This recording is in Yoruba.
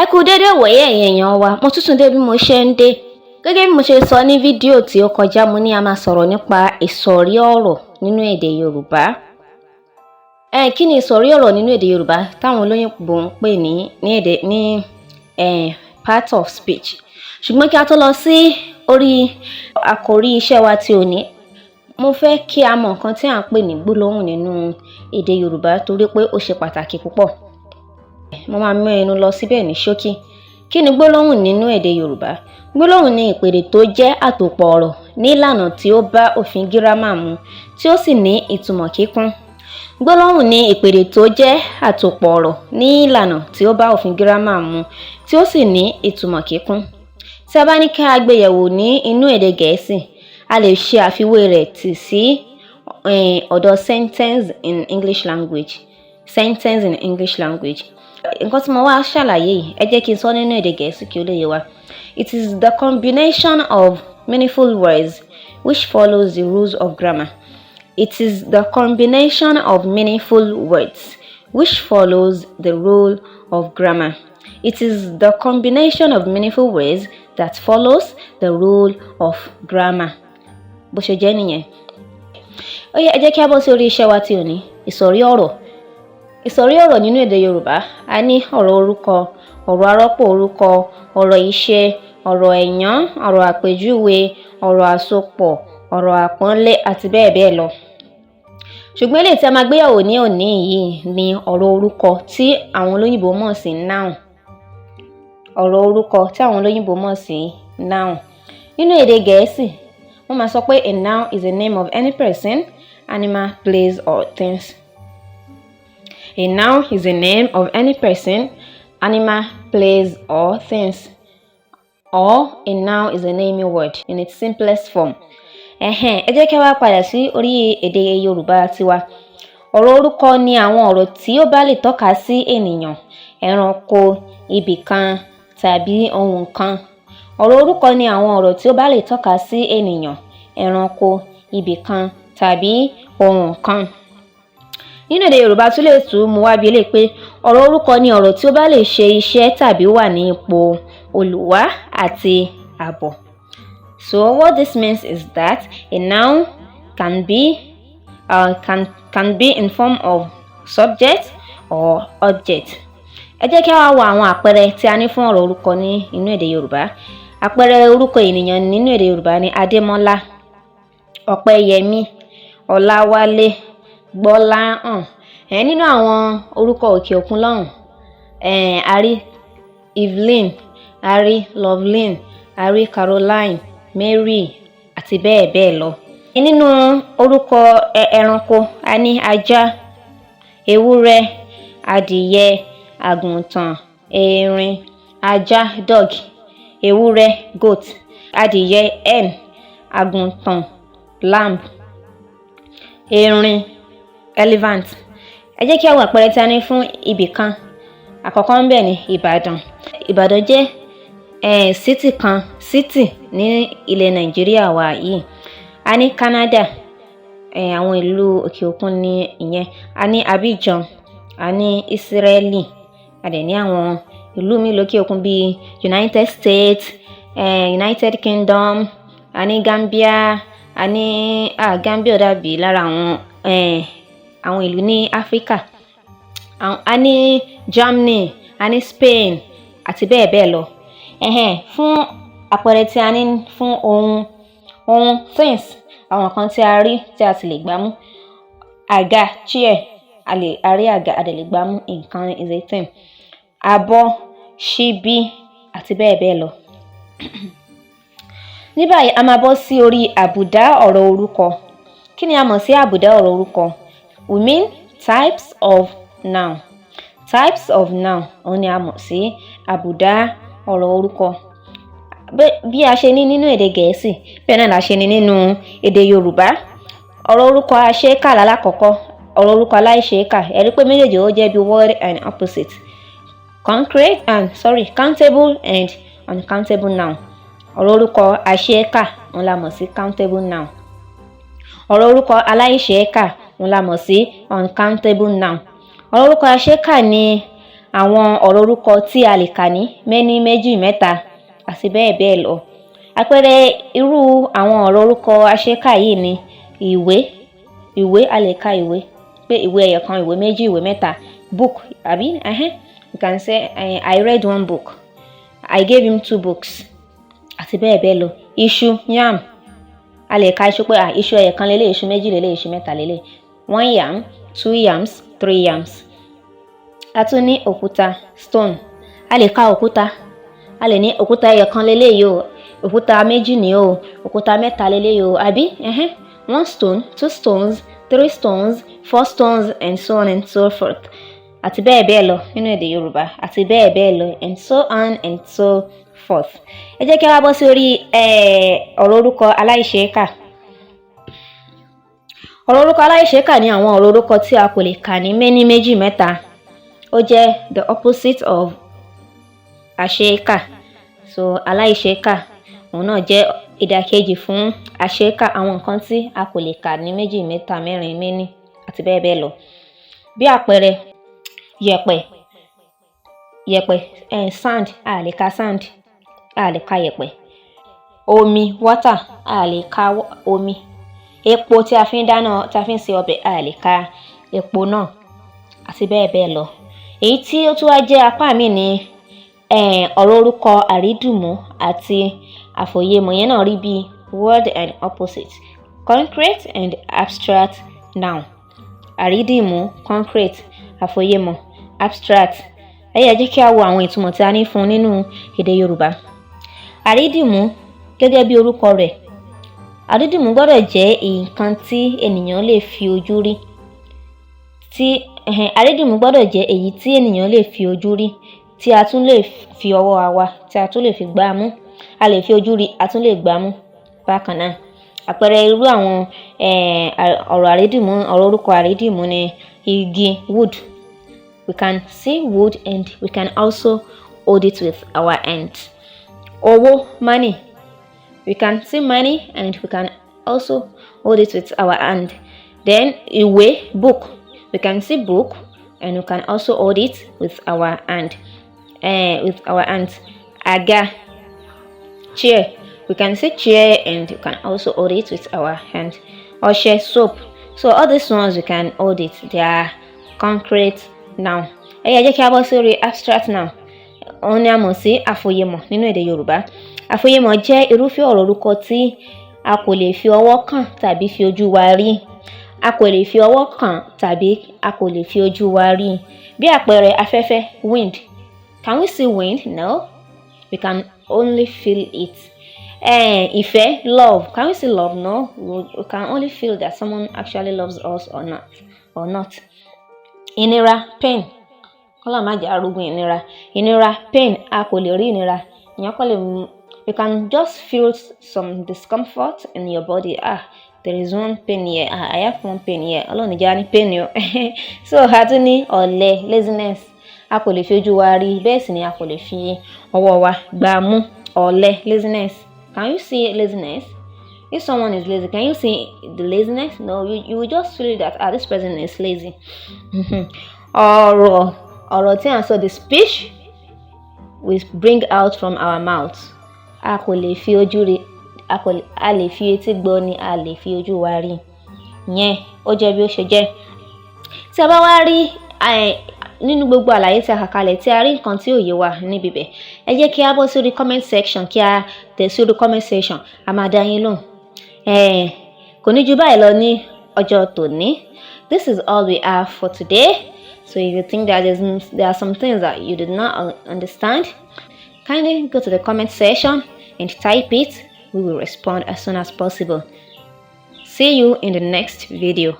Ẹ kú dédé wòye ẹ̀yin èèyàn wa, mo tún dé bí mo ṣe ń dé. Gẹ́gẹ́ bí mo ṣe sọ ní fídíò tí ó kọjá, mo ní a máa sọ̀rọ̀ nípa ìsọ̀rí ọ̀rọ̀ nínú èdè Yorùbá. Kí ni ìsọ̀rí ọ̀rọ̀ nínú èdè Yorùbá táwọn olóyìnbó ń pè ní part of speech. Ṣùgbọ́n kí a tó lọ sí orí àkòrí iṣẹ́ wa tí òní, mo fẹ́ kí a mọ̀ nǹkan tí à ń pè ní gbólóhùn nínú èdè Yorùbá torí pé ó ṣe pàtàkì púpọ̀. Mo máa mú ẹnu lọ síbẹ̀ ní ṣókí. Kí ni gbólóhùn nínú èdè Yorùbá? Gbólóhùn ni ìpèdè tó jẹ́ àtòpọ̀ ọ̀rọ̀ ní ìlànà tí ó bá òfin gírámà mu tí ó sì ní ìtumọ̀ kíkún. Gbólóhùn ni ìpèdè tó jẹ́ àtòpọ̀ ọ̀rọ̀ ní ìlànà tí ó bá òfin gírámà mu tí ó sì ní ìtumọ̀ kíkún. Tí a bá ní ká gbé yẹ̀wò ní inú èdè Gẹ̀ẹ́sì, a lè ṣe àfiwé rẹ̀ tì sí ọ̀dọ̀ sentence in English language. Sentence in English language. Nǹkan tí mo wá ṣàlàyé yìí, ẹ jẹ́ kí n sọ nínú èdè Gẹ̀ẹ́sì kí ó lè yé wa. It is the combination of meaningful words which follows the rules of grammar. It is the combination of meaningful words which follows the rule of grammar. It is the combination of meaningful words that follows the rule of grammar. Bó ṣe jẹ́ nìyẹn. Ó yá, ẹ jẹ́ kí a bọ́ sí orí iṣẹ́ wa tí òní, ìsọ̀rí ọ̀rọ̀. Ìsọ̀rí ọ̀rọ̀ nínú èdè Yorùbá, a ní ọ̀rọ̀ orúkọ, ọ̀rọ̀ arọ́pò orúkọ, ọ̀rọ̀ ìṣe, ọ̀rọ̀ ẹ̀yán, ọ̀rọ̀ àpèjúwe, ọ̀rọ̀ àsopọ̀, ọ̀rọ̀ àpọ́nlé àti bẹ́ẹ̀ bẹ́ẹ̀ lọ. Ṣùgbọ́n eléyìí tí a máa gbéyàwó ní òní yìí ni ọ̀rọ̀ orúkọ tí àwọn olóyìnbó mọ̀ sí noun. Ọ̀rọ̀ orúkọ tí àwọn olóyìnbó mọ̀ sí noun. Nínú èdè Gẹ̀ẹ́sì, wọ́n máa sọ pé a noun is a name of any person, animal, place or things. A noun is a name of any person, animal, place or things. Or a noun is a naming word in its simplest form. Ẹ jẹ́ kí a wá padà sí orí èdè Yorùbá tiwa. Ọ̀rọ̀ orúkọ ni àwọn ọ̀rọ̀ tí ó bá lè tọ́ka sí ènìyàn, ẹranko, ibìkan tàbí ohun kan. Ọ̀rọ̀ orúkọ ni àwọn ọ̀rọ̀ tí ó bá lè tọ́ka sí ènìyàn, ẹranko, ibìkan tàbí ohun kan. Nínú èdè Yorùbá tún lè tún mú wá bí eléyìí pé ọ̀rọ̀ orúkọ ni ọ̀rọ̀ tí ó bá lè ṣe iṣẹ́ tàbí wà ní ipò olùwá àti àbọ̀. So what this means is that a noun can be in form of subject or object. Ẹ jẹ́ kí a wá wo àwọn àpẹẹrẹ tí a ní fún ọ̀rọ̀ orúkọ ní inú èdè Yorùbá. Àpẹẹrẹ orúkọ ènìyàn nínú èdè Yorùbá ni Adémọ́lá, Ọpẹ́yẹmí, Ọláwálé, Gbọ́láhàn. Nínú àwọn orúkọ òkè òkun lọ́hùn, a rí Evelyn, a rí Loveline, a rí Caroline, Mary àti bẹ́ẹ̀ bẹ́ẹ̀ lọ. Nínú orúkọ ẹranko, a ní ajá, ewúrẹ́, adìyẹ, àgùntàn, erin. Ajá dog, ewúrẹ́ goat, adìyẹ hen, àgùntàn lamb, erin elephant. Ẹ jẹ́ kí a wo àpẹẹrẹ tí a ní fún ibìkan. Àkọ́kọ́ ń bẹ̀ ní Ìbàdàn. Ìbàdàn jẹ́ city ní ilẹ̀ Nàìjíríà wa yìí. A ní Canada, àwọn ìlú òkè òkun ní ìyẹn. A ní Abidjan, a ní Israeli, a dẹ̀ ní àwọn ìlú míì lókè òkun bíi United States, United Kingdom, a ní Gambia, a ní Gambia dàbí lára àwọn ìlú ní Áfíríkà. A ní Germany, a ní Spain àti bẹ́ẹ̀ bẹ́ẹ̀ lọ. Fún àpẹẹrẹ tí a ní fún ohun things, àwọn kan tí a rí tí a sì lè gbámú. Àga chair, a rí àga a dẹ̀ lè gbámú, nǹkan is a thing. Abọ́, ṣíbí àti bẹ́ẹ̀ bẹ́ẹ̀ lọ. Ní báyìí a máa bọ́ sí orí àbùdá ọ̀rọ̀ orúkọ. Kí ni a mọ̀ sí àbùdá ọ̀rọ̀ orúkọ? We mean types of noun. Types of noun, òun ni a mọ̀ sí àbùdá ọ̀rọ̀ orúkọ. Bí a ṣe ní nínú èdè Gẹ̀ẹ́sì, bẹ́ẹ̀ náà la ṣe ní nínú èdè Yorùbá. Ọ̀rọ̀ orúkọ aṣeékà lálákọ̀ọ́kọ́, ọ̀rọ̀ orúkọ aláìṣeékà. Ẹ rí pé méjèèjì ó jẹ́ bí word and opposite. Countable and uncountable noun. Ọ̀rọ̀ orúkọ aṣeékà, òun la mọ̀ sí countable noun. Ọ̀rọ̀ orúkọ aláìṣeékà, òun la mọ̀ sí uncountable noun. Ọ̀rọ̀ orúkọ aṣeékà ni àwọn ọ̀rọ̀ orúkọ tí a lè kà ní méní, méjì, mẹ́ta àti bẹ́ẹ̀ bẹ́ẹ̀ lọ. Àpẹẹrẹ irú àwọn ọ̀rọ̀ orúkọ aṣeékà yìí ni ìwé, a lè ka ìwé pé ìwé ẹyọ̀kan, ìwé méjì, ìwé mẹ́ta. Book, àbí? You can say I read one book. I gave him 2 books. Àti bẹ́ẹ̀ bẹ́ẹ̀ lọ. Iṣu, yam. A lè ka iṣu pé iṣu ẹyọ̀kan lélẹ̀, iṣu méjì lélẹ̀, iṣu mẹ́ta lélẹ̀. 1 yam, 2 yams, 3 yams. A tún ní òkúta, stone. A lè ka òkúta. A lè ní òkúta ẹyọ̀kan lélẹ̀ yìí o, òkúta méjì ni o, òkúta mẹ́ta lélẹ̀ yìí o, àbí? 1 stone, 2 stones, 3 stones, 4 stones, and so on and so forth. Àti bẹ́ẹ̀ bẹ́ẹ̀ lọ nínú èdè Yorùbá, àti bẹ́ẹ̀ bẹ́ẹ̀ lọ, and so on and so forth. Ẹ jẹ́ kí a wá bọ́ sí orí ọ̀rọ̀ orúkọ aláìṣeékà. Ọ̀rọ̀ orúkọ aláìṣeékà ni àwọn ọ̀rọ̀ orúkọ tí a kò lè kà ní méní, méjì, mẹ́ta. Ó jẹ́ the opposite of àṣeékà. So aláìṣeékà òun náà jẹ́ ìdàkejì fún àṣeékà, àwọn nǹkan tí a kò lè kà ní méjì, mẹ́ta, mẹ́rin, méní àti bẹ́ẹ̀ bẹ́ẹ̀ lọ. Bí àpẹẹrẹ yẹ̀pẹ̀, sand, a lè ka sand, a lè ka yẹ̀pẹ̀. Omi, water, a lè ka omi. Epo tí a fi ń dáná, tí a fi ń ṣe ọbẹ̀, a lè ka epo náà àti bẹ́ẹ̀ bẹ́ẹ̀ lọ. Èyí tí ó tún wá jẹ́ apá mi ni ọ̀rọ̀ orúkọ àrídùmú àti àfòyemọ̀. Yẹn náà rí bí word and opposite, concrete and abstract noun. Àrídìmú, concrete, àfòyemọ̀, abstract. Ẹ jẹ́ kí a wo àwọn ìtumọ̀ tí a ní fún nínú èdè Yorùbá. Àrídìmú gẹ́gẹ́ bí orúkọ rẹ̀, àrídìmú gbọ́dọ̀ jẹ́ nǹkan tí ènìyàn lè fi ojú rí. Àrídìmú gbọ́dọ̀ jẹ́ èyí tí ènìyàn lè fi ojú rí, tí a tún lè fi ọwọ́ wa, tí a tún lè fi gbá mú. A lè fi ojú rí, a tún lè gbá mú bákan náà. Àpẹẹrẹ irú àwọn ọ̀rọ̀ orúkọ àrídìmú ni igi, wood. We can see wood and we can also hold it with our hand. Owó, money. We can see money and we can also hold it with our hand. Then ìwé, book. We can see book and we can also hold it with our hand. Àga, chair. We can see chair and we can also hold it with our hand. Ọṣẹ, soap. So all these ones we can hold it. They are concrete noun. Ẹ jẹ́ kí a bọ́ sórí abstract noun. Òun ni a mọ̀ sí àfòyemọ̀ nínú èdè Yorùbá. Àfòyemọ̀ jẹ́ irúfẹ́ ọ̀rọ̀ orúkọ tí a kò lè fi ọwọ́ kàn tàbí fi ojú wa rí. A kò lè fi ọwọ́ kàn tàbí a kò lè fi ojú wa rí. Bí àpẹẹrẹ afẹ́fẹ́, wind. Can we see wind? No. We can only feel it. Ìfẹ́, love. Can we see love? No. We can only feel that someone actually loves us or not. Ìnira, pain. Kọ́lá má jẹ́ arógun ìnira. Ìnira, pain. A kò lè rí ìnira. You can just feel some discomfort in your body. There is one pain here. I have one pain here. Ọlọ́run ìjà ní pain yọ. So a tún ní ọ̀lẹ, laziness. A kò lè fi ojú wa rí, bẹ́ẹ̀ sì ni a kò lè fi ọwọ́ wa gbá mú. Ọ̀lẹ, laziness. Can you see laziness? If someone is lazy, can you see the laziness? No, you will just feel that this person is lazy. Ọ̀rọ̀ tí à ń sọ, the speech we bring out from our mouth. A kò lè fi ojú rí, a lè fi etí gbọ́ ni, a lè fi ojú wa rí. Yẹn ó jẹ́ bí ó ṣe jẹ́. Tí a bá wá rí nínú gbogbo àlàyé tí a kà kalẹ̀, tí a rí nǹkan tí ò yé wa níbi bẹ̀, ẹ jẹ́ kí a bọ́ sórí comment section, kí a tẹ̀ sórí comment section, a máa dá yín lóhùn. Kò ní ju báyìí lọ ní ọjọ́ tòní. This is all we have for today. So if you think that there are some things that you did not understand, kindly go to the comment section and type it. We will respond as soon as possible. See you in the next video.